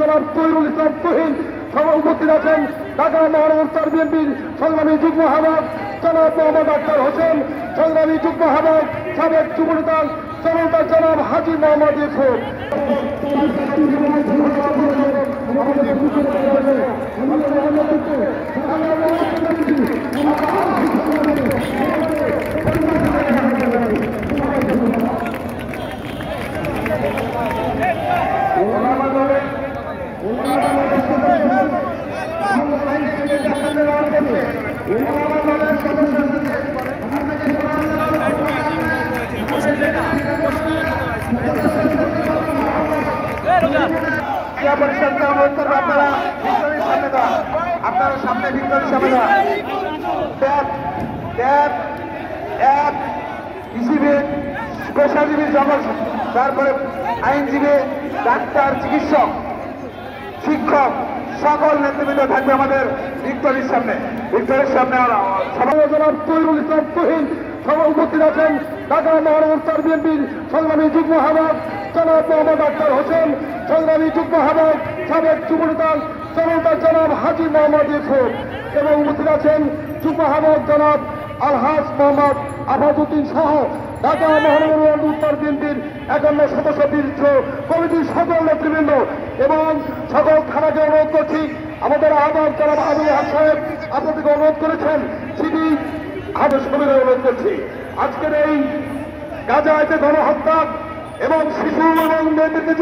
জনাব তৈরুল ইসলাম তুহিন সভায় উপস্থিত আছেন ঢাকা মহানগর উত্তর বিএনপির সংগ্রামী যুগ্ম আহ্বায়ক জনাব মোহাম্মদ আক্তার হোসেন, সংগ্রামী যুগ্ম আহ্বায়ক সাবেক যুবনেতা জনাব হাজী মোহাম্মদ ইউসুফ। আপনারা সামনে ভিক্টরি সামনে পেশাজীবী জগৎ, তারপরে আইনজীবী, ডাক্তার, চিকিৎসক, শিক্ষক সকল নেতৃবৃন্দ থাকবে আমাদের ভিক্টরির সামনে। জনাব তৈরুল ইসলাম তুহিন সভায় উপস্থিত আছেন ঢাকা মহানগর উত্তর বিএনপির সংগ্রামী যুগ্ম আহ্বায়ক জনাব মোহাম্মদ আক্তার হোসেন, সংগ্রামী যুগ্ম আহ্বায়ক সাবেক যুবনেতা জনাব হাজী মোহাম্মদ ইউসুফ এবং উপস্থিত আছেন যুগ্ম আহ্বায়ক জনাব আলহাজ মোহাম্মদ আফাজউদ্দিন সহ ঢাকা মহানগর উত্তর বিএনপির 51 সদস্য বিশিষ্ট কমিটির সকল নেতৃবৃন্দ এবং সকল থানাকে অনুরোধ করছি, আমাদের আহ্বায়ক জনাব আবুল হক সাহেব আপনাদেরকে অনুরোধ করেছেন, সিটি আদেশ কমিটিকে অনুরোধ করছি আজকের এই গাজায় গণহত্যা এবং শিশু এবং মেয়েদেরকে